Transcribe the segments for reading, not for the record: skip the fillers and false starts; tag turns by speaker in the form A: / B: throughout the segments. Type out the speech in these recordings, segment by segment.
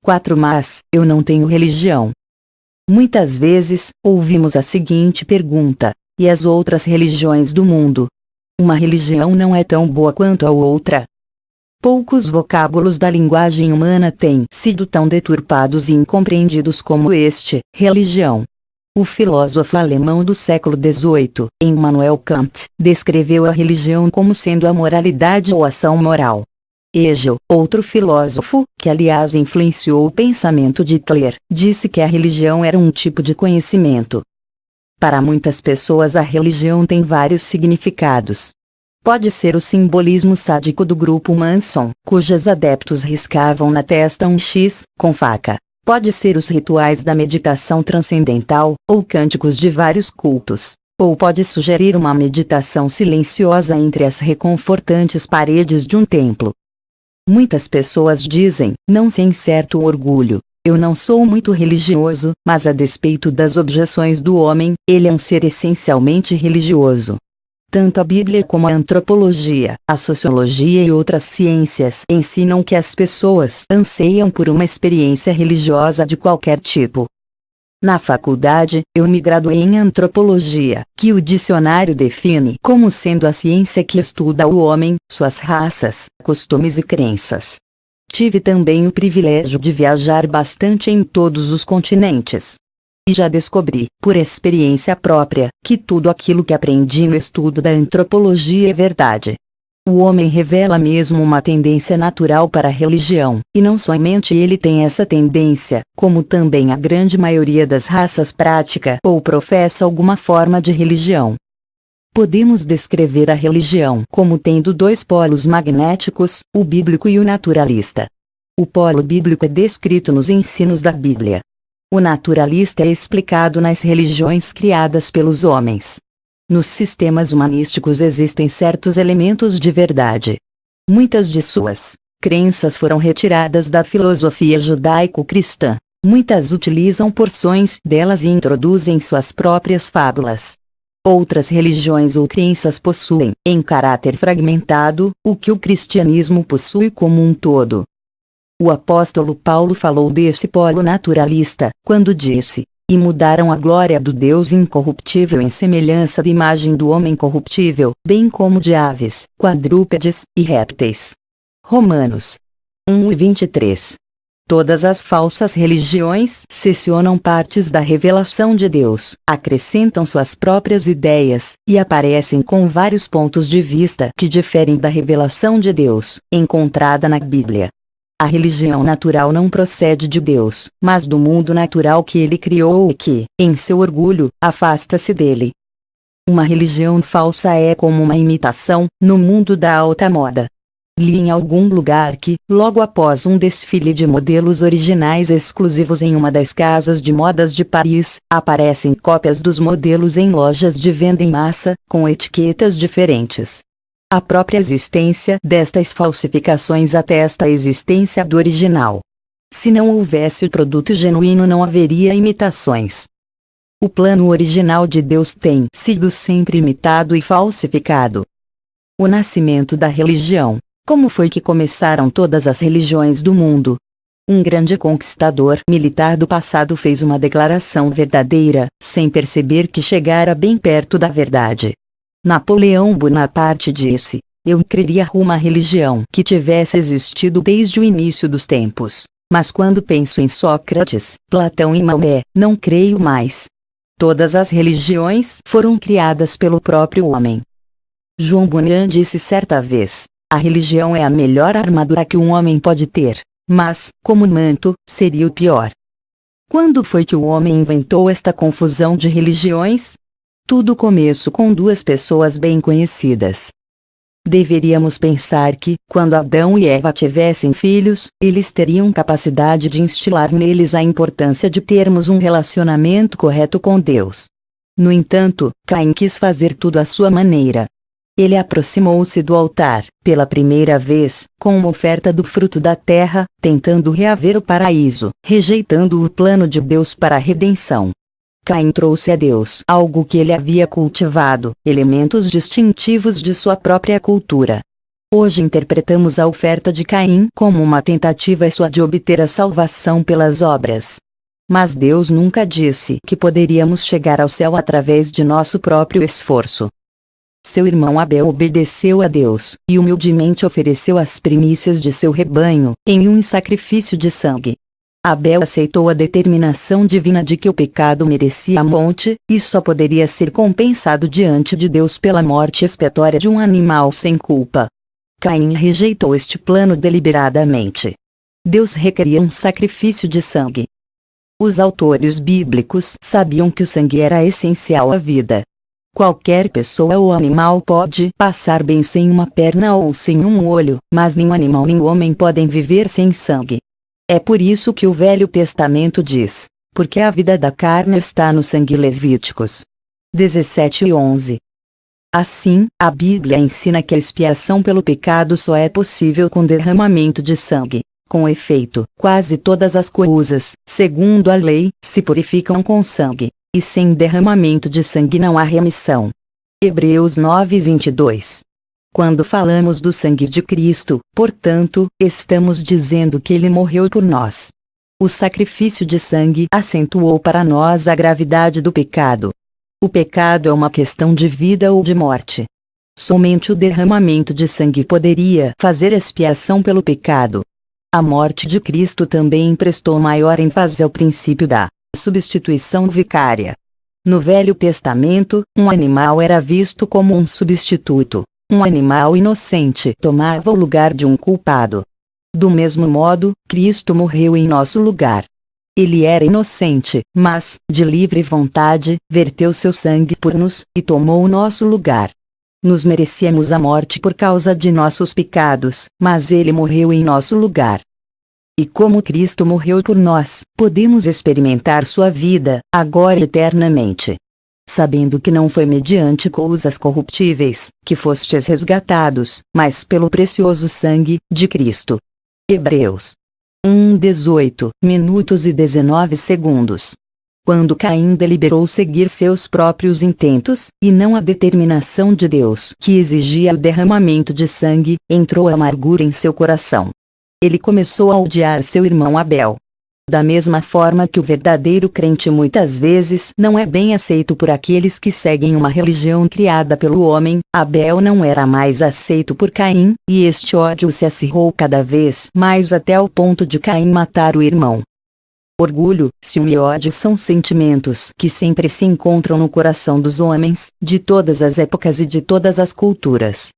A: 4 Mas eu não tenho religião. Muitas vezes, ouvimos a seguinte pergunta: e as outras religiões do mundo? Uma religião não é tão boa quanto a outra. Poucos vocábulos da linguagem humana têm sido tão deturpados e incompreendidos como este: religião. O filósofo alemão do século XVIII, Immanuel Kant, descreveu a religião como sendo a moralidade ou ação moral. Hegel, outro filósofo, que aliás influenciou o pensamento de Hitler, disse que a religião era um tipo de conhecimento. Para muitas pessoas a religião tem vários significados. Pode ser o simbolismo sádico do grupo Manson, cujos adeptos riscavam na testa um X, com faca. Pode ser os rituais da meditação transcendental, ou cânticos de vários cultos. Ou pode sugerir uma meditação silenciosa entre as reconfortantes paredes de um templo. Muitas pessoas dizem, não sem certo orgulho: eu não sou muito religioso, mas a despeito das objeções do homem, ele é um ser essencialmente religioso. Tanto a Bíblia como a antropologia, a sociologia e outras ciências ensinam que as pessoas anseiam por uma experiência religiosa de qualquer tipo. Na faculdade, eu me graduei em antropologia, que o dicionário define como sendo a ciência que estuda o homem, suas raças, costumes e crenças. Tive também o privilégio de viajar bastante em todos os continentes. E já descobri, por experiência própria, que tudo aquilo que aprendi no estudo da antropologia é verdade. O homem revela mesmo uma tendência natural para a religião, e não somente ele tem essa tendência, como também a grande maioria das raças pratica ou professa alguma forma de religião. Podemos descrever a religião como tendo dois polos magnéticos, o bíblico e o naturalista. O polo bíblico é descrito nos ensinos da Bíblia. O naturalista é explicado nas religiões criadas pelos homens. Nos sistemas humanísticos existem certos elementos de verdade. Muitas de suas crenças foram retiradas da filosofia judaico-cristã. Muitas utilizam porções delas e introduzem suas próprias fábulas. Outras religiões ou crenças possuem, em caráter fragmentado, o que o cristianismo possui como um todo. O apóstolo Paulo falou desse polo naturalista, quando disse: e mudaram a glória do Deus incorruptível em semelhança da imagem do homem corruptível, bem como de aves, quadrúpedes, e répteis. Romanos 1:23. Todas as falsas religiões seccionam partes da revelação de Deus, acrescentam suas próprias ideias, e aparecem com vários pontos de vista que diferem da revelação de Deus, encontrada na Bíblia. A religião natural não procede de Deus, mas do mundo natural que ele criou e que, em seu orgulho, afasta-se dele. Uma religião falsa é como uma imitação, no mundo da alta moda. Li em algum lugar que, logo após um desfile de modelos originais exclusivos em uma das casas de modas de Paris, aparecem cópias dos modelos em lojas de venda em massa, com etiquetas diferentes. A própria existência destas falsificações atesta a existência do original. Se não houvesse o produto genuíno, não haveria imitações. O plano original de Deus tem sido sempre imitado e falsificado. O nascimento da religião. Como foi que começaram todas as religiões do mundo? Um grande conquistador militar do passado fez uma declaração verdadeira, sem perceber que chegara bem perto da verdade. Napoleão Bonaparte disse: eu criaria uma religião que tivesse existido desde o início dos tempos, mas quando penso em Sócrates, Platão e Maomé, não creio mais. Todas as religiões foram criadas pelo próprio homem. João Bunyan disse certa vez: a religião é a melhor armadura que um homem pode ter, mas, como manto, seria o pior. Quando foi que o homem inventou esta confusão de religiões? Tudo começou com duas pessoas bem conhecidas. Deveríamos pensar que, quando Adão e Eva tivessem filhos, eles teriam capacidade de instilar neles a importância de termos um relacionamento correto com Deus. No entanto, Caim quis fazer tudo à sua maneira. Ele aproximou-se do altar, pela primeira vez, com uma oferta do fruto da terra, tentando reaver o paraíso, rejeitando o plano de Deus para a redenção. Caim trouxe a Deus algo que ele havia cultivado, elementos distintivos de sua própria cultura. Hoje interpretamos a oferta de Caim como uma tentativa sua de obter a salvação pelas obras. Mas Deus nunca disse que poderíamos chegar ao céu através de nosso próprio esforço. Seu irmão Abel obedeceu a Deus, e humildemente ofereceu as primícias de seu rebanho, em um sacrifício de sangue. Abel aceitou a determinação divina de que o pecado merecia a morte, e só poderia ser compensado diante de Deus pela morte expiatória de um animal sem culpa. Caim rejeitou este plano deliberadamente. Deus requeria um sacrifício de sangue. Os autores bíblicos sabiam que o sangue era essencial à vida. Qualquer pessoa ou animal pode passar bem sem uma perna ou sem um olho, mas nem o animal nem o homem podem viver sem sangue. É por isso que o Velho Testamento diz: porque a vida da carne está no sangue. Levíticos 17:11. Assim, a Bíblia ensina que a expiação pelo pecado só é possível com derramamento de sangue. Com efeito, quase todas as coisas, segundo a lei, se purificam com sangue, e sem derramamento de sangue não há remissão. Hebreus 9:22. Quando falamos do sangue de Cristo, portanto, estamos dizendo que ele morreu por nós. O sacrifício de sangue acentuou para nós a gravidade do pecado. O pecado é uma questão de vida ou de morte. Somente o derramamento de sangue poderia fazer expiação pelo pecado. A morte de Cristo também prestou maior ênfase ao princípio da substituição vicária. No Velho Testamento, um animal era visto como um substituto. Um animal inocente tomava o lugar de um culpado. Do mesmo modo, Cristo morreu em nosso lugar. Ele era inocente, mas, de livre vontade, verteu seu sangue por nós, e tomou o nosso lugar. Nos merecíamos a morte por causa de nossos pecados, mas ele morreu em nosso lugar. E como Cristo morreu por nós, podemos experimentar sua vida, agora e eternamente. Sabendo que não foi mediante coisas corruptíveis, que fostes resgatados, mas pelo precioso sangue de Cristo. Hebreus 1:18 minutos e 19 segundos. Quando Caim deliberou seguir seus próprios intentos, e não a determinação de Deus que exigia o derramamento de sangue, entrou a amargura em seu coração. Ele começou a odiar seu irmão Abel. Da mesma forma que o verdadeiro crente muitas vezes não é bem aceito por aqueles que seguem uma religião criada pelo homem, Abel não era mais aceito por Caim, e este ódio se acirrou cada vez mais até o ponto de Caim matar o irmão. Orgulho, ciúme e ódio são sentimentos que sempre se encontram no coração dos homens, de todas as épocas e de todas as culturas.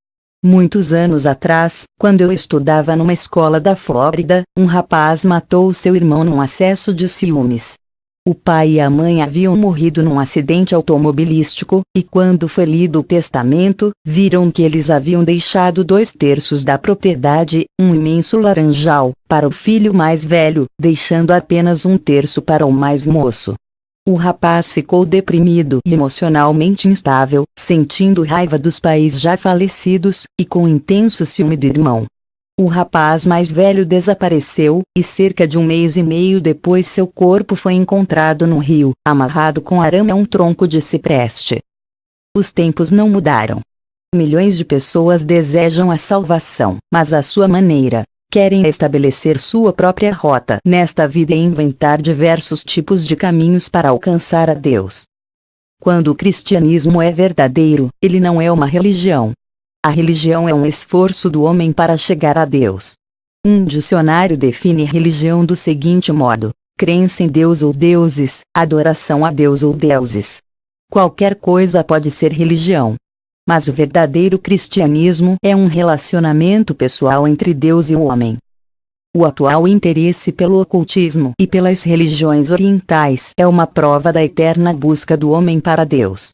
A: Muitos anos atrás, quando eu estudava numa escola da Flórida, um rapaz matou seu irmão num acesso de ciúmes. O pai e a mãe haviam morrido num acidente automobilístico, e quando foi lido o testamento, viram que eles haviam deixado 2/3 da propriedade, um imenso laranjal, para o filho mais velho, deixando apenas 1/3 para o mais moço. O rapaz ficou deprimido e emocionalmente instável, sentindo raiva dos pais já falecidos, e com intenso ciúme do irmão. O rapaz mais velho desapareceu, e cerca de 1 mês e meio depois seu corpo foi encontrado no rio, amarrado com arame a um tronco de cipreste. Os tempos não mudaram. Milhões de pessoas desejam a salvação, mas à sua maneira. Querem estabelecer sua própria rota nesta vida e inventar diversos tipos de caminhos para alcançar a Deus. Quando o cristianismo é verdadeiro, ele não é uma religião. A religião é um esforço do homem para chegar a Deus. Um dicionário define religião do seguinte modo: crença em Deus ou deuses, adoração a Deus ou deuses. Qualquer coisa pode ser religião. Mas o verdadeiro cristianismo é um relacionamento pessoal entre Deus e o homem. O atual interesse pelo ocultismo e pelas religiões orientais é uma prova da eterna busca do homem para Deus.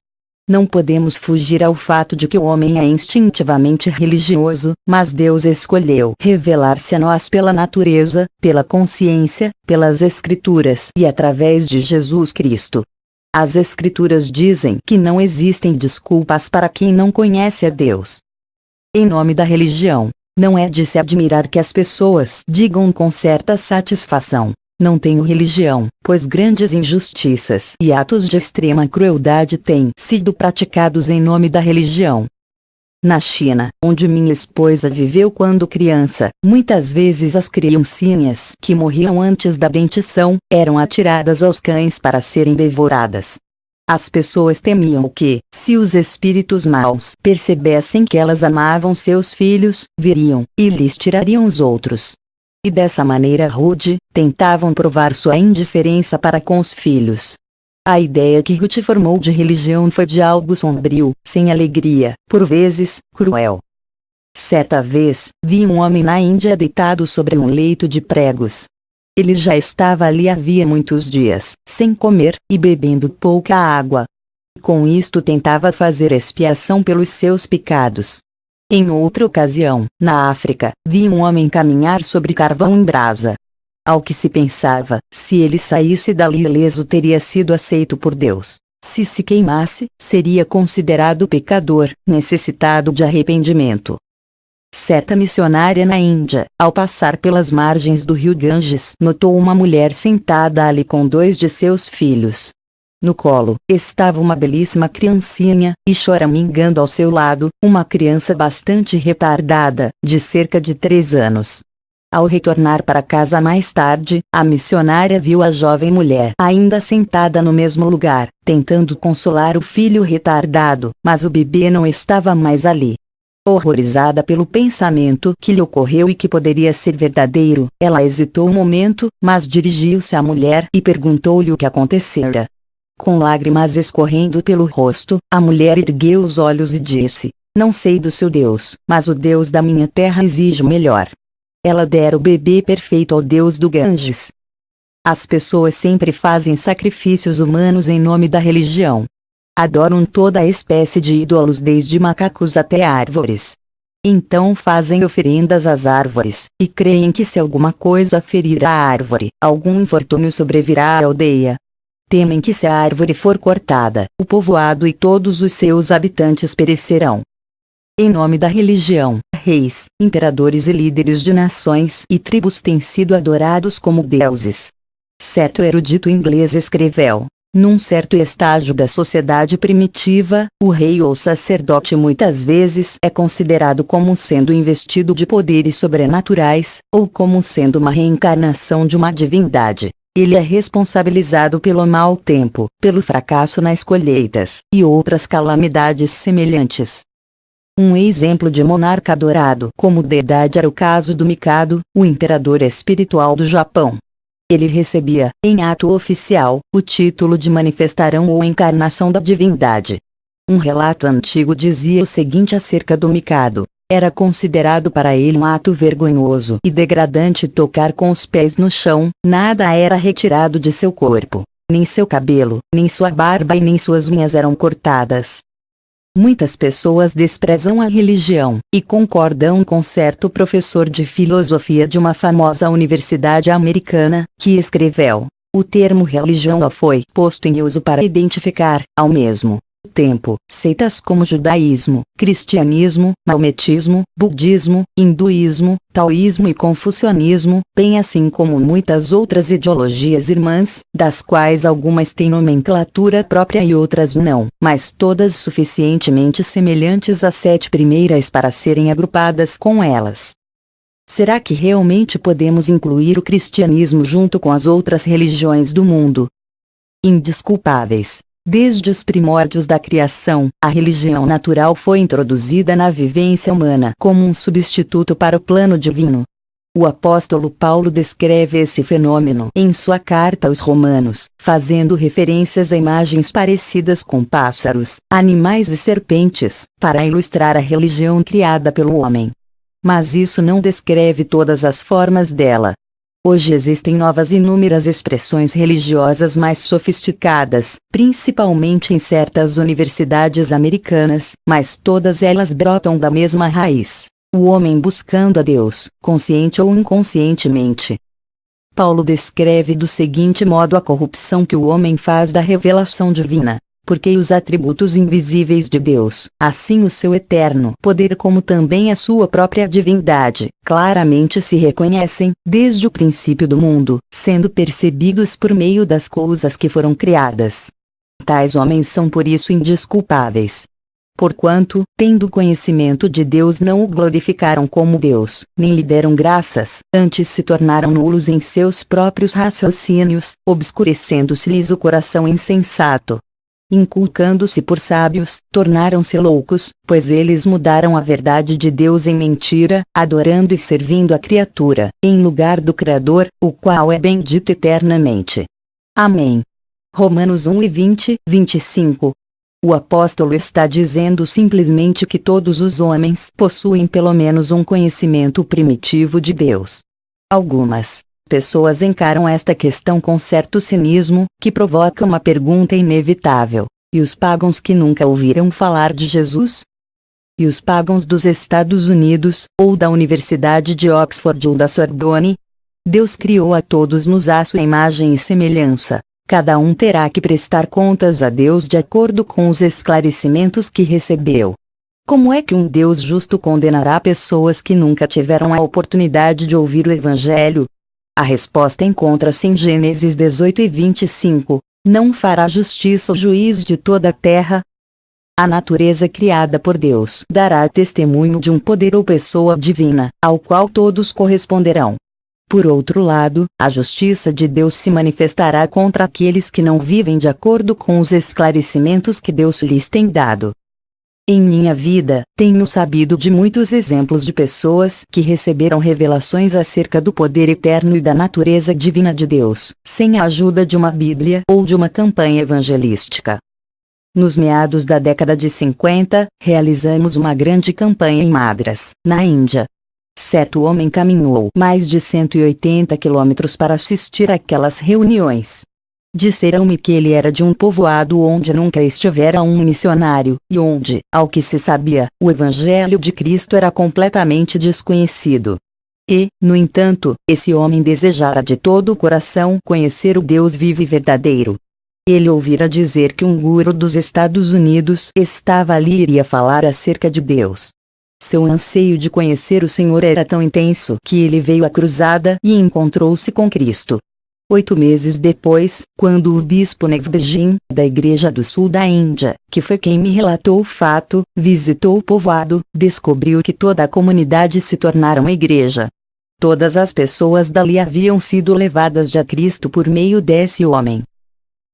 A: Não podemos fugir ao fato de que o homem é instintivamente religioso, mas Deus escolheu revelar-se a nós pela natureza, pela consciência, pelas Escrituras e através de Jesus Cristo. As Escrituras dizem que não existem desculpas para quem não conhece a Deus. Em nome da religião, não é de se admirar que as pessoas digam com certa satisfação: não tenho religião, pois grandes injustiças e atos de extrema crueldade têm sido praticados em nome da religião. Na China, onde minha esposa viveu quando criança, muitas vezes as criancinhas que morriam antes da dentição eram atiradas aos cães para serem devoradas. As pessoas temiam que, se os espíritos maus percebessem que elas amavam seus filhos, viriam e lhes tirariam os outros. E dessa maneira rude, tentavam provar sua indiferença para com os filhos. A ideia que Ruth formou de religião foi de algo sombrio, sem alegria, por vezes, cruel. Certa vez, vi um homem na Índia deitado sobre um leito de pregos. Ele já estava ali havia muitos dias, sem comer, e bebendo pouca água. Com isto tentava fazer expiação pelos seus pecados. Em outra ocasião, na África, vi um homem caminhar sobre carvão em brasa. Ao que se pensava, se ele saísse dali ileso teria sido aceito por Deus. Se queimasse, seria considerado pecador, necessitado de arrependimento. Certa missionária na Índia, ao passar pelas margens do rio Ganges, notou uma mulher sentada ali com 2 de seus filhos. No colo, estava uma belíssima criancinha, e choramingando ao seu lado, uma criança bastante retardada, de cerca de 3 anos. Ao retornar para casa mais tarde, a missionária viu a jovem mulher ainda sentada no mesmo lugar, tentando consolar o filho retardado, mas o bebê não estava mais ali. Horrorizada pelo pensamento que lhe ocorreu e que poderia ser verdadeiro, ela hesitou um momento, mas dirigiu-se à mulher e perguntou-lhe o que acontecera. Com lágrimas escorrendo pelo rosto, a mulher ergueu os olhos e disse: "Não sei do seu Deus, mas o Deus da minha terra exige o melhor." Ela dera o bebê perfeito ao Deus do Ganges. As pessoas sempre fazem sacrifícios humanos em nome da religião. Adoram toda a espécie de ídolos desde macacos até árvores. Então fazem oferendas às árvores, e creem que se alguma coisa ferir a árvore, algum infortúnio sobrevirá à aldeia. Temem que se a árvore for cortada, o povoado e todos os seus habitantes perecerão. Em nome da religião, reis, imperadores e líderes de nações e tribos têm sido adorados como deuses. Certo erudito inglês escreveu: num certo estágio da sociedade primitiva, o rei ou sacerdote muitas vezes é considerado como sendo investido de poderes sobrenaturais, ou como sendo uma reencarnação de uma divindade. Ele é responsabilizado pelo mau tempo, pelo fracasso nas colheitas, e outras calamidades semelhantes. Um exemplo de monarca adorado como deidade era o caso do Mikado, o imperador espiritual do Japão. Ele recebia, em ato oficial, o título de manifestarão ou encarnação da divindade. Um relato antigo dizia o seguinte acerca do Mikado: era considerado para ele um ato vergonhoso e degradante tocar com os pés no chão, nada era retirado de seu corpo, nem seu cabelo, nem sua barba e nem suas unhas eram cortadas. Muitas pessoas desprezam a religião, e concordam com certo professor de filosofia de uma famosa universidade americana, que escreveu: o termo religião foi posto em uso para identificar, ao mesmo tempo, seitas como judaísmo, cristianismo, maometismo, budismo, hinduísmo, taoísmo e confucionismo, bem assim como muitas outras ideologias irmãs, das quais algumas têm nomenclatura própria e outras não, mas todas suficientemente semelhantes às 7 primeiras para serem agrupadas com elas. Será que realmente podemos incluir o cristianismo junto com as outras religiões do mundo? Indesculpáveis. Desde os primórdios da criação, a religião natural foi introduzida na vivência humana como um substituto para o plano divino. O apóstolo Paulo descreve esse fenômeno em sua carta aos Romanos, fazendo referências a imagens parecidas com pássaros, animais e serpentes, para ilustrar a religião criada pelo homem. Mas isso não descreve todas as formas dela. Hoje existem novas inúmeras expressões religiosas mais sofisticadas, principalmente em certas universidades americanas, mas todas elas brotam da mesma raiz: o homem buscando a Deus, consciente ou inconscientemente. Paulo descreve do seguinte modo a corrupção que o homem faz da revelação divina. Porque os atributos invisíveis de Deus, assim o seu eterno poder como também a sua própria divindade, claramente se reconhecem, desde o princípio do mundo, sendo percebidos por meio das coisas que foram criadas. Tais homens são por isso indesculpáveis. Porquanto, tendo conhecimento de Deus, não o glorificaram como Deus, nem lhe deram graças, antes se tornaram nulos em seus próprios raciocínios, obscurecendo-se-lhes o coração insensato. Inculcando-se por sábios, tornaram-se loucos, pois eles mudaram a verdade de Deus em mentira, adorando e servindo a criatura, em lugar do Criador, o qual é bendito eternamente. Amém. Romanos 1:20, 25. O apóstolo está dizendo simplesmente que todos os homens possuem pelo menos um conhecimento primitivo de Deus. Algumas pessoas encaram esta questão com certo cinismo, que provoca uma pergunta inevitável: e os pagãos que nunca ouviram falar de Jesus? E os pagãos dos Estados Unidos, ou da Universidade de Oxford ou da Sorbonne? Deus criou a todos nos à sua imagem e semelhança. Cada um terá que prestar contas a Deus de acordo com os esclarecimentos que recebeu. Como é que um Deus justo condenará pessoas que nunca tiveram a oportunidade de ouvir o Evangelho? A resposta encontra-se em Gênesis 18:25. Não fará justiça o juiz de toda a terra? A natureza criada por Deus dará testemunho de um poder ou pessoa divina, ao qual todos corresponderão. Por outro lado, a justiça de Deus se manifestará contra aqueles que não vivem de acordo com os esclarecimentos que Deus lhes tem dado. Em minha vida, tenho sabido de muitos exemplos de pessoas que receberam revelações acerca do poder eterno e da natureza divina de Deus, sem a ajuda de uma Bíblia ou de uma campanha evangelística. Nos meados da década de 50, realizamos uma grande campanha em Madras, na Índia. Certo homem caminhou mais de 180 quilômetros para assistir àquelas reuniões. Disseram-me que ele era de um povoado onde nunca estivera um missionário, e onde, ao que se sabia, o Evangelho de Cristo era completamente desconhecido. E, no entanto, esse homem desejara de todo o coração conhecer o Deus vivo e verdadeiro. Ele ouvira dizer que um guru dos Estados Unidos estava ali e iria falar acerca de Deus. Seu anseio de conhecer o Senhor era tão intenso que ele veio à cruzada e encontrou-se com Cristo. 8 meses depois, quando o bispo Nevbejin, da Igreja do Sul da Índia, que foi quem me relatou o fato, visitou o povoado, descobriu que toda a comunidade se tornara uma igreja. Todas as pessoas dali haviam sido levadas a Cristo por meio desse homem.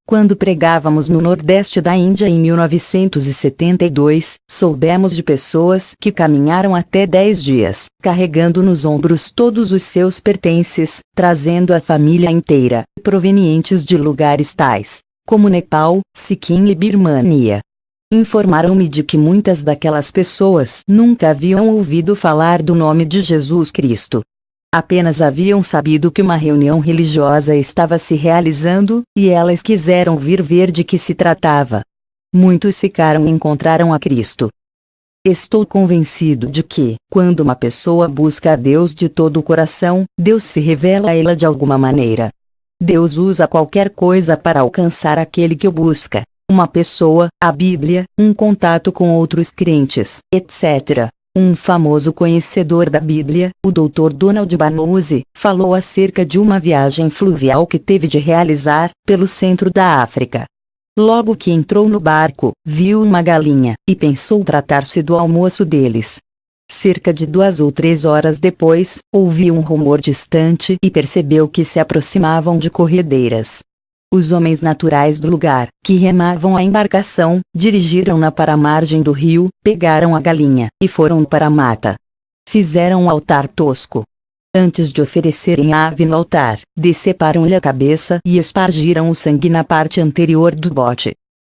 A: Quando pregávamos no Nordeste da Índia em 1972, soubemos de pessoas que caminharam até 10 dias, carregando nos ombros todos os seus pertences, trazendo a família inteira, provenientes de lugares tais como Nepal, Sikkim e Birmania. Informaram-me de que muitas daquelas pessoas nunca haviam ouvido falar do nome de Jesus Cristo. Apenas haviam sabido que uma reunião religiosa estava se realizando, e elas quiseram vir ver de que se tratava. Muitos ficaram e encontraram a Cristo. Estou convencido de que, quando uma pessoa busca a Deus de todo o coração, Deus se revela a ela de alguma maneira. Deus usa qualquer coisa para alcançar aquele que o busca. Uma pessoa, a Bíblia, um contato com outros crentes, etc. Um famoso conhecedor da Bíblia, o Dr. Donald Banuzzi, falou acerca de uma viagem fluvial que teve de realizar, pelo centro da África. Logo que entrou no barco, viu uma galinha, e pensou tratar-se do almoço deles. Cerca de 2 ou 3 horas depois, ouviu um rumor distante e percebeu que se aproximavam de corredeiras. Os homens naturais do lugar, que remavam a embarcação, dirigiram-na para a margem do rio, pegaram a galinha, e foram para a mata. Fizeram um altar tosco. Antes de oferecerem a ave no altar, deceparam-lhe a cabeça e espargiram o sangue na parte anterior do bote.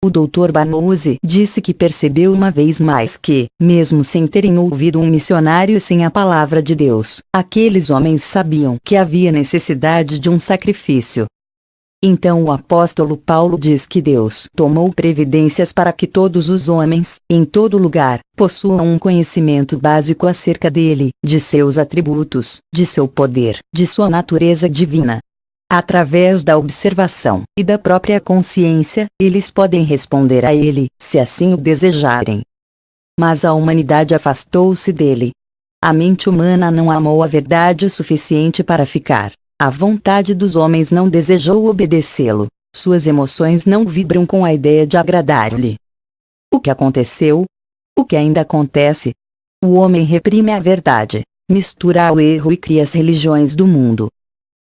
A: O Dr. Banuzzi disse que percebeu uma vez mais que, mesmo sem terem ouvido um missionário e sem a palavra de Deus, aqueles homens sabiam que havia necessidade de um sacrifício. Então o apóstolo Paulo diz que Deus tomou providências para que todos os homens, em todo lugar, possuam um conhecimento básico acerca dele, de seus atributos, de seu poder, de sua natureza divina. Através da observação e da própria consciência, eles podem responder a ele, se assim o desejarem. Mas a humanidade afastou-se dele. A mente humana não amou a verdade o suficiente para ficar. A vontade dos homens não desejou obedecê-lo. Suas emoções não vibram com a ideia de agradar-lhe. O que aconteceu? O que ainda acontece? O homem reprime a verdade, mistura o erro e cria as religiões do mundo.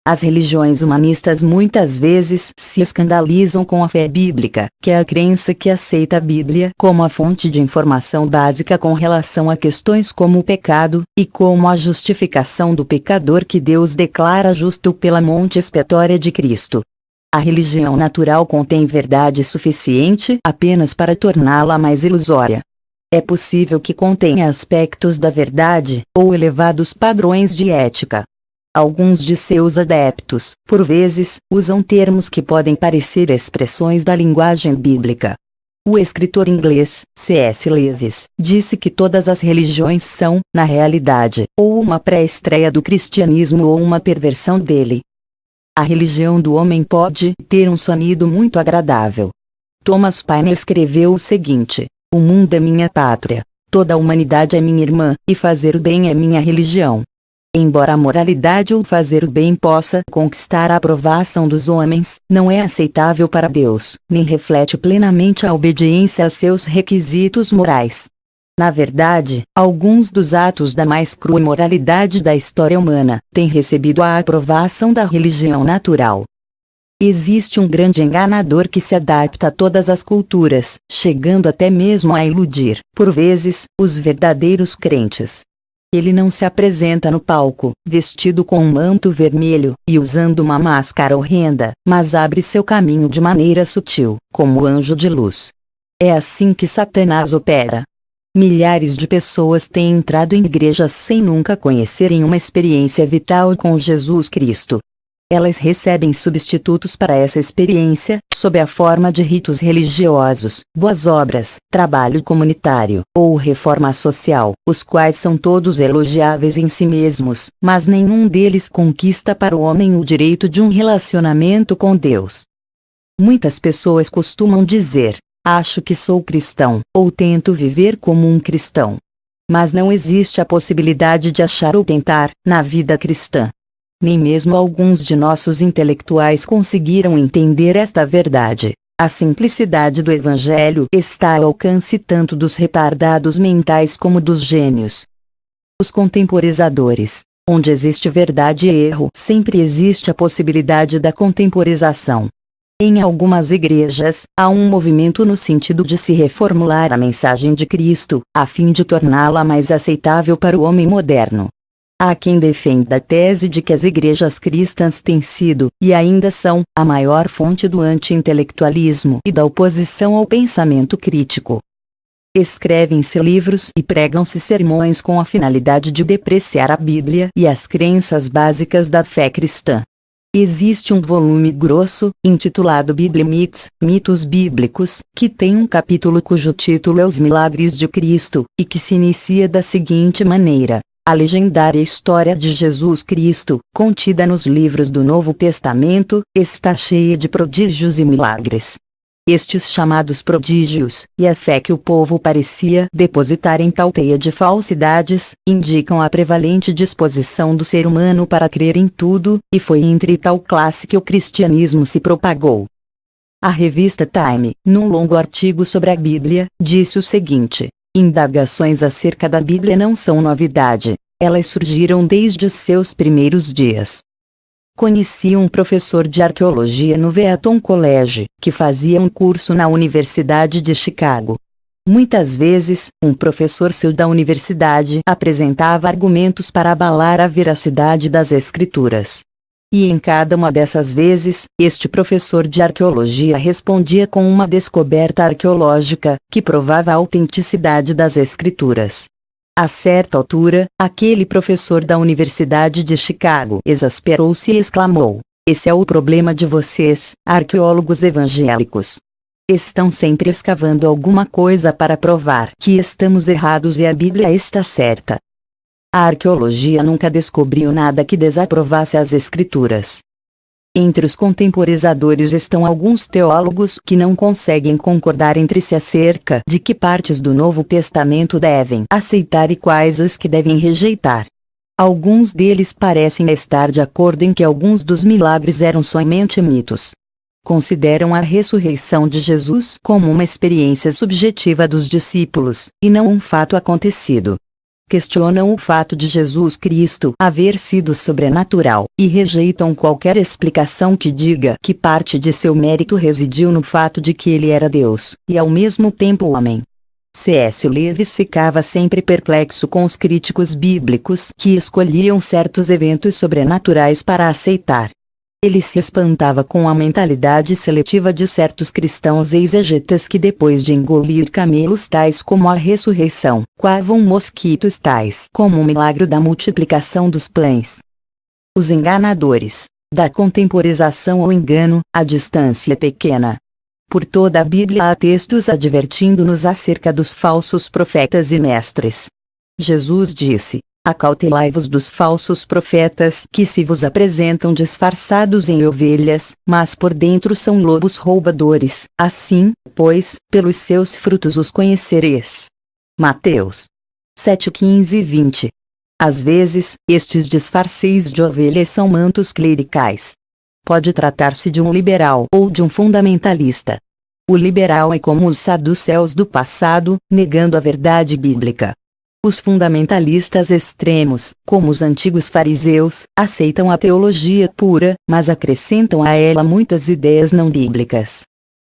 A: As religiões humanistas muitas vezes se escandalizam com a fé bíblica, que é a crença que aceita a Bíblia como a fonte de informação básica com relação a questões como o pecado, e como a justificação do pecador que Deus declara justo pela monte expiatória de Cristo. A religião natural contém verdade suficiente apenas para torná-la mais ilusória. É possível que contenha aspectos da verdade, ou elevados padrões de ética. Alguns de seus adeptos, por vezes, usam termos que podem parecer expressões da linguagem bíblica. O escritor inglês, C.S. Lewis, disse que todas as religiões são, na realidade, ou uma pré-estreia do cristianismo ou uma perversão dele. A religião do homem pode ter um sonido muito agradável. Thomas Paine escreveu o seguinte: o mundo é minha pátria, toda a humanidade é minha irmã, e fazer o bem é minha religião. Embora a moralidade ou fazer o bem possa conquistar a aprovação dos homens, não é aceitável para Deus, nem reflete plenamente a obediência a seus requisitos morais. Na verdade, alguns dos atos da mais crua imoralidade da história humana têm recebido a aprovação da religião natural. Existe um grande enganador que se adapta a todas as culturas, chegando até mesmo a iludir, por vezes, os verdadeiros crentes. Ele não se apresenta no palco, vestido com um manto vermelho, e usando uma máscara horrenda, mas abre seu caminho de maneira sutil, como anjo de luz. É assim que Satanás opera. Milhares de pessoas têm entrado em igrejas sem nunca conhecerem uma experiência vital com Jesus Cristo. Elas recebem substitutos para essa experiência, sob a forma de ritos religiosos, boas obras, trabalho comunitário, ou reforma social, os quais são todos elogiáveis em si mesmos, mas nenhum deles conquista para o homem o direito de um relacionamento com Deus. Muitas pessoas costumam dizer: acho que sou cristão, ou tento viver como um cristão. Mas não existe a possibilidade de achar ou tentar, na vida cristã. Nem mesmo alguns de nossos intelectuais conseguiram entender esta verdade. A simplicidade do Evangelho está ao alcance tanto dos retardados mentais como dos gênios. Os contemporizadores. Onde existe verdade e erro, sempre existe a possibilidade da contemporização. Em algumas igrejas, há um movimento no sentido de se reformular a mensagem de Cristo, a fim de torná-la mais aceitável para o homem moderno. Há quem defenda a tese de que as igrejas cristãs têm sido, e ainda são, a maior fonte do anti-intelectualismo e da oposição ao pensamento crítico. Escrevem-se livros e pregam-se sermões com a finalidade de depreciar a Bíblia e as crenças básicas da fé cristã. Existe um volume grosso, intitulado Bible Myths, Mitos Bíblicos, que tem um capítulo cujo título é Os Milagres de Cristo, e que se inicia da seguinte maneira: a legendária história de Jesus Cristo, contida nos livros do Novo Testamento, está cheia de prodígios e milagres. Estes chamados prodígios, e a fé que o povo parecia depositar em tal teia de falsidades, indicam a prevalente disposição do ser humano para crer em tudo, e foi entre tal classe que o cristianismo se propagou. A revista Time, num longo artigo sobre a Bíblia, disse o seguinte: indagações acerca da Bíblia não são novidade, elas surgiram desde os seus primeiros dias. Conheci um professor de arqueologia no Wheaton College, que fazia um curso na Universidade de Chicago. Muitas vezes, um professor seu da universidade apresentava argumentos para abalar a veracidade das Escrituras. E em cada uma dessas vezes, este professor de arqueologia respondia com uma descoberta arqueológica, que provava a autenticidade das Escrituras. A certa altura, aquele professor da Universidade de Chicago exasperou-se e exclamou: esse é o problema de vocês, arqueólogos evangélicos. Estão sempre escavando alguma coisa para provar que estamos errados e a Bíblia está certa. A arqueologia nunca descobriu nada que desaprovasse as Escrituras. Entre os contemporizadores estão alguns teólogos que não conseguem concordar entre si acerca de que partes do Novo Testamento devem aceitar e quais as que devem rejeitar. Alguns deles parecem estar de acordo em que alguns dos milagres eram somente mitos. Consideram a ressurreição de Jesus como uma experiência subjetiva dos discípulos, e não um fato acontecido. Questionam o fato de Jesus Cristo haver sido sobrenatural, e rejeitam qualquer explicação que diga que parte de seu mérito residiu no fato de que ele era Deus, e ao mesmo tempo homem. C.S. Lewis ficava sempre perplexo com os críticos bíblicos que escolhiam certos eventos sobrenaturais para aceitar. Ele se espantava com a mentalidade seletiva de certos cristãos exegetas que, depois de engolir camelos tais como a ressurreição, coavam mosquitos tais como o milagre da multiplicação dos pães. Os enganadores. Da contemporização ao engano, a distância é pequena. Por toda a Bíblia há textos advertindo-nos acerca dos falsos profetas e mestres. Jesus disse: acautelai-vos dos falsos profetas que se vos apresentam disfarçados em ovelhas, mas por dentro são lobos roubadores. Assim, pois, pelos seus frutos os conhecereis. Mateus 7:15 e 20. Às vezes, estes disfarces de ovelhas são mantos clericais. Pode tratar-se de um liberal ou de um fundamentalista. O liberal é como os saduceus do passado, negando a verdade bíblica. Os fundamentalistas extremos, como os antigos fariseus, aceitam a teologia pura, mas acrescentam a ela muitas ideias não bíblicas.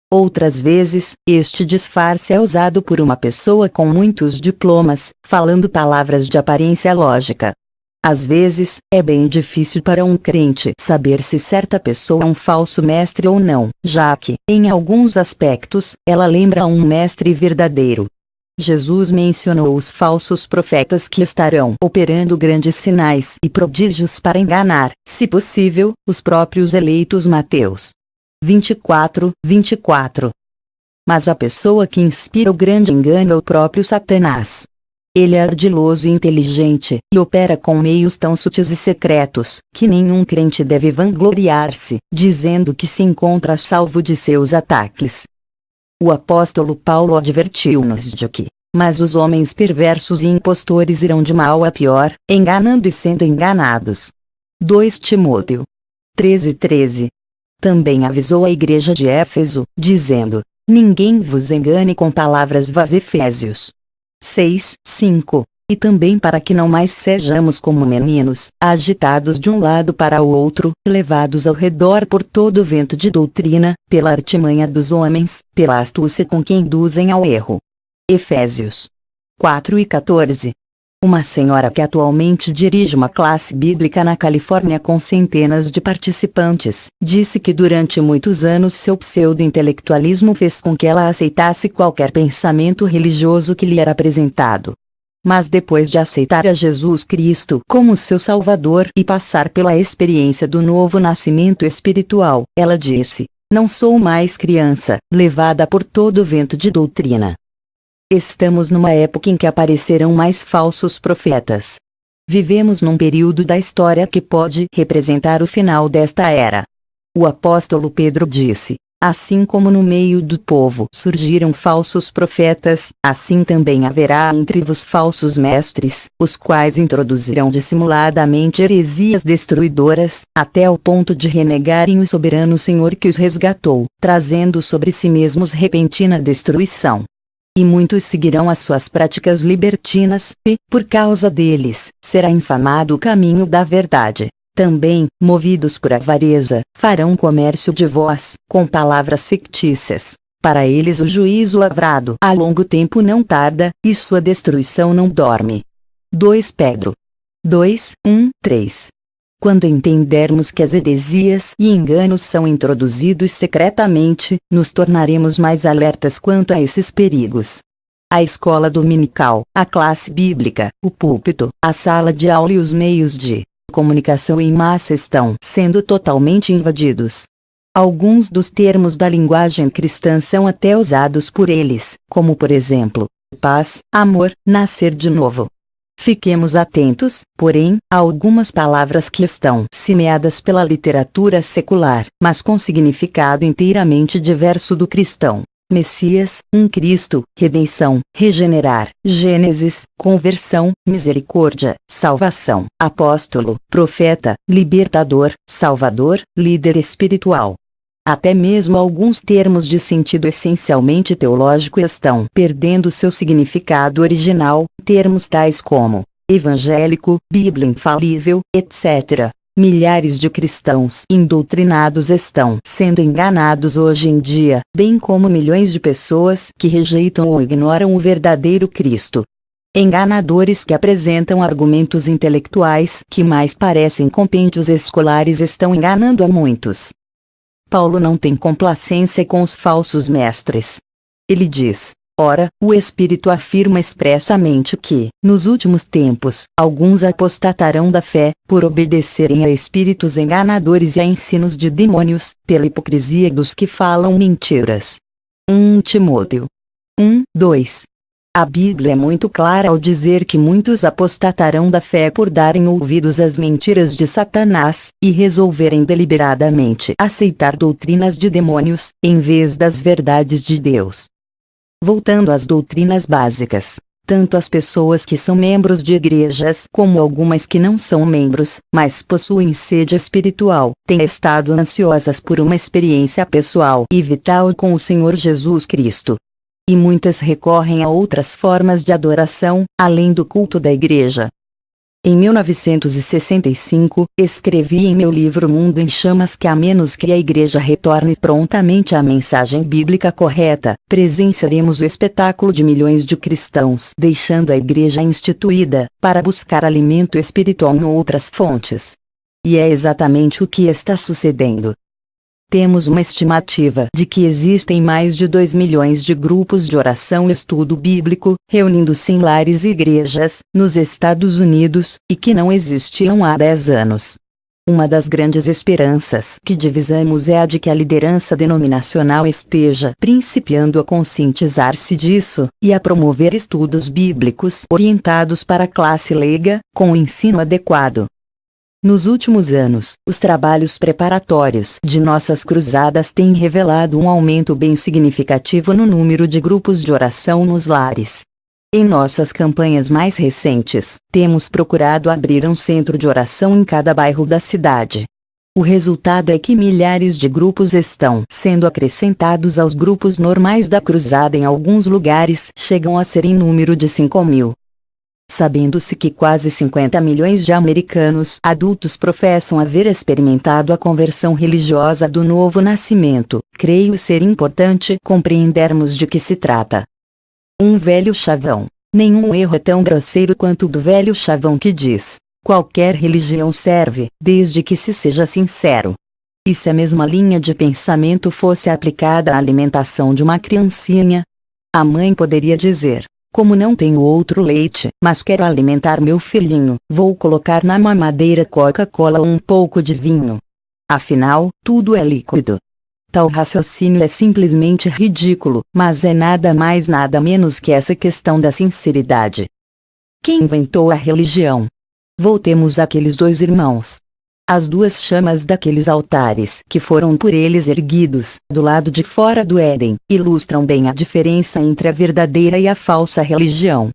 A: Outras vezes, este disfarce é usado por uma pessoa com muitos diplomas, falando palavras de aparência lógica. Às vezes, é bem difícil para um crente saber se certa pessoa é um falso mestre ou não, já que, em alguns aspectos, ela lembra um mestre verdadeiro. Jesus mencionou os falsos profetas que estarão operando grandes sinais e prodígios para enganar, se possível, os próprios eleitos. Mateus 24:24. Mas a pessoa que inspira o grande engano é o próprio Satanás. Ele é ardiloso e inteligente, e opera com meios tão sutis e secretos, que nenhum crente deve vangloriar-se, dizendo que se encontra a salvo de seus ataques. O apóstolo Paulo advertiu-nos de que, mas os homens perversos e impostores irão de mal a pior, enganando e sendo enganados. 2 Timóteo 13:13. Também avisou a igreja de Éfeso, dizendo: ninguém vos engane com palavras vãs. Efésios 6:5. E também para que não mais sejamos como meninos, agitados de um lado para o outro, levados ao redor por todo o vento de doutrina, pela artimanha dos homens, pela astúcia com que induzem ao erro. Efésios 4:14. Uma senhora que atualmente dirige uma classe bíblica na Califórnia com centenas de participantes, disse que durante muitos anos seu pseudo-intelectualismo fez com que ela aceitasse qualquer pensamento religioso que lhe era apresentado. Mas depois de aceitar a Jesus Cristo como seu Salvador e passar pela experiência do novo nascimento espiritual, ela disse: não sou mais criança, levada por todo o vento de doutrina. Estamos numa época em que aparecerão mais falsos profetas. Vivemos num período da história que pode representar o final desta era. O apóstolo Pedro disse: assim como no meio do povo surgiram falsos profetas, assim também haverá entre vos falsos mestres, os quais introduzirão dissimuladamente heresias destruidoras, até o ponto de renegarem o soberano Senhor que os resgatou, trazendo sobre si mesmos repentina destruição. E muitos seguirão as suas práticas libertinas, e, por causa deles, será infamado o caminho da verdade. Também, movidos por avareza, farão comércio de vós, com palavras fictícias. Para eles o juízo lavrado a longo tempo não tarda, e sua destruição não dorme. 2 Pedro 2:1-3. Quando entendermos que as heresias e enganos são introduzidos secretamente, nos tornaremos mais alertas quanto a esses perigos. A escola dominical, a classe bíblica, o púlpito, a sala de aula e os meios de comunicação em massa estão sendo totalmente invadidos. Alguns dos termos da linguagem cristã são até usados por eles, como por exemplo, paz, amor, nascer de novo. Fiquemos atentos, porém, a algumas palavras que estão semeadas pela literatura secular, mas com significado inteiramente diverso do cristão. Messias, Cristo, redenção, regenerar, Gênesis, conversão, misericórdia, salvação, apóstolo, profeta, libertador, salvador, líder espiritual. Até mesmo alguns termos de sentido essencialmente teológico estão perdendo seu significado original, termos tais como evangélico, Bíblia infalível, etc. Milhares de cristãos indoutrinados estão sendo enganados hoje em dia, bem como milhões de pessoas que rejeitam ou ignoram o verdadeiro Cristo. Enganadores que apresentam argumentos intelectuais que mais parecem compêndios escolares estão enganando a muitos. Paulo não tem complacência com os falsos mestres. Ele diz: ora, o Espírito afirma expressamente que, nos últimos tempos, alguns apostatarão da fé, por obedecerem a espíritos enganadores e a ensinos de demônios, pela hipocrisia dos que falam mentiras. 1 Timóteo 1:2. A Bíblia é muito clara ao dizer que muitos apostatarão da fé por darem ouvidos às mentiras de Satanás, e resolverem deliberadamente aceitar doutrinas de demônios, em vez das verdades de Deus. Voltando às doutrinas básicas, tanto as pessoas que são membros de igrejas como algumas que não são membros, mas possuem sede espiritual, têm estado ansiosas por uma experiência pessoal e vital com o Senhor Jesus Cristo. E muitas recorrem a outras formas de adoração, além do culto da igreja. Em 1965, escrevi em meu livro Mundo em Chamas que a menos que a igreja retorne prontamente à mensagem bíblica correta, presenciaremos o espetáculo de milhões de cristãos deixando a igreja instituída, para buscar alimento espiritual em outras fontes. E é exatamente o que está sucedendo. Temos uma estimativa de que existem mais de 2 milhões de grupos de oração e estudo bíblico, reunindo-se em lares e igrejas, nos Estados Unidos, e que não existiam há 10 anos. Uma das grandes esperanças que divisamos é a de que a liderança denominacional esteja principiando a conscientizar-se disso, e a promover estudos bíblicos orientados para a classe leiga, com o ensino adequado. Nos últimos anos, os trabalhos preparatórios de nossas cruzadas têm revelado um aumento bem significativo no número de grupos de oração nos lares. Em nossas campanhas mais recentes, temos procurado abrir um centro de oração em cada bairro da cidade. O resultado é que milhares de grupos estão sendo acrescentados aos grupos normais da cruzada. Em alguns lugares chegam a ser em número de 5.000. Sabendo-se que quase 50 milhões de americanos adultos professam haver experimentado a conversão religiosa do novo nascimento, creio ser importante compreendermos de que se trata. Um velho chavão. Nenhum erro é tão grosseiro quanto o do velho chavão que diz: qualquer religião serve, desde que se seja sincero. E se a mesma linha de pensamento fosse aplicada à alimentação de uma criancinha? A mãe poderia dizer: como não tenho outro leite, mas quero alimentar meu filhinho, vou colocar na mamadeira Coca-Cola ou um pouco de vinho. Afinal, tudo é líquido. Tal raciocínio é simplesmente ridículo, mas é nada mais nada menos que essa questão da sinceridade. Quem inventou a religião? Voltemos àqueles 2 irmãos. As 2 chamas daqueles altares que foram por eles erguidos, do lado de fora do Éden, ilustram bem a diferença entre a verdadeira e a falsa religião.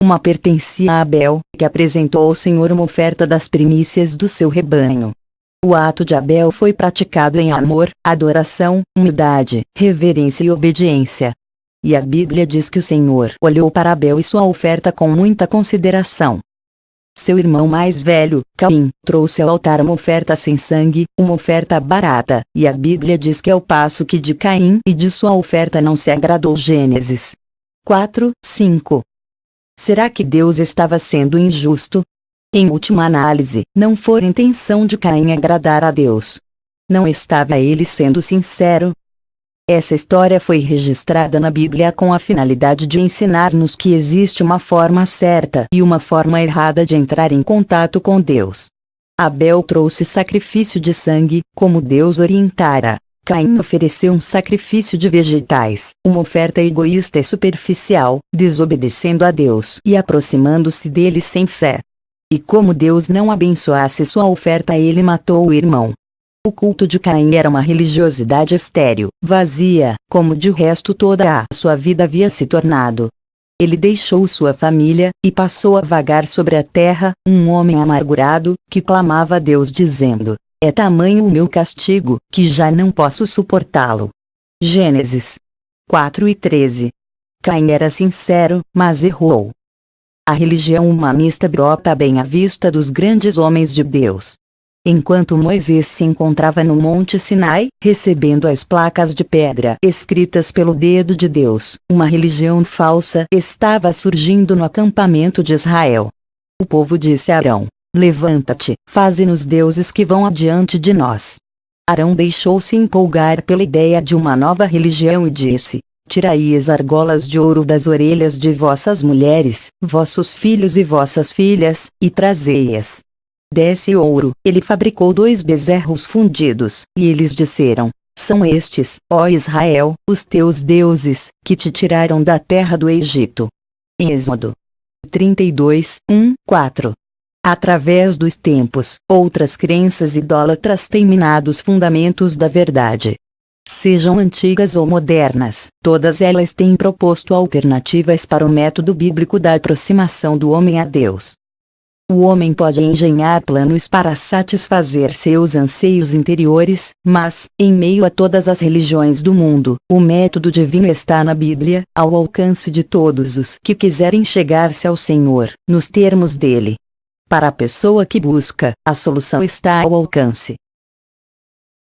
A: Uma pertencia a Abel, que apresentou ao Senhor uma oferta das primícias do seu rebanho. O ato de Abel foi praticado em amor, adoração, humildade, reverência e obediência. E a Bíblia diz que o Senhor olhou para Abel e sua oferta com muita consideração. Seu irmão mais velho, Caim, trouxe ao altar uma oferta sem sangue, uma oferta barata, e a Bíblia diz que ao passo que de Caim e de sua oferta não se agradou. Gênesis 4:5. Será que Deus estava sendo injusto? Em última análise, não foi intenção de Caim agradar a Deus. Não estava ele sendo sincero? Essa história foi registrada na Bíblia com a finalidade de ensinar-nos que existe uma forma certa e uma forma errada de entrar em contato com Deus. Abel trouxe sacrifício de sangue, como Deus orientara. Caim ofereceu um sacrifício de vegetais, uma oferta egoísta e superficial, desobedecendo a Deus e aproximando-se dele sem fé. E como Deus não abençoasse sua oferta, ele matou o irmão. O culto de Caim era uma religiosidade estéril, vazia, como de resto toda a sua vida havia se tornado. Ele deixou sua família, e passou a vagar sobre a terra, um homem amargurado, que clamava a Deus dizendo: É tamanho o meu castigo, que já não posso suportá-lo. Gênesis 4:13. Caim era sincero, mas errou. A religião humanista brota bem à vista dos grandes homens de Deus. Enquanto Moisés se encontrava no Monte Sinai, recebendo as placas de pedra escritas pelo dedo de Deus, uma religião falsa estava surgindo no acampamento de Israel. O povo disse a Arão: levanta-te, faze-nos deuses que vão adiante de nós. Arão deixou-se empolgar pela ideia de uma nova religião e disse: tirai as argolas de ouro das orelhas de vossas mulheres, vossos filhos e vossas filhas, e trazei-as. Desse ouro, ele fabricou 2 bezerros fundidos, e eles disseram: são estes, ó Israel, os teus deuses, que te tiraram da terra do Egito. Êxodo 32, 1, 4. Através dos tempos, outras crenças idólatras têm minado os fundamentos da verdade. Sejam antigas ou modernas, todas elas têm proposto alternativas para o método bíblico da aproximação do homem a Deus. O homem pode engenhar planos para satisfazer seus anseios interiores, mas, em meio a todas as religiões do mundo, o método divino está na Bíblia, ao alcance de todos os que quiserem chegar-se ao Senhor, nos termos dele. Para a pessoa que busca, a solução está ao alcance.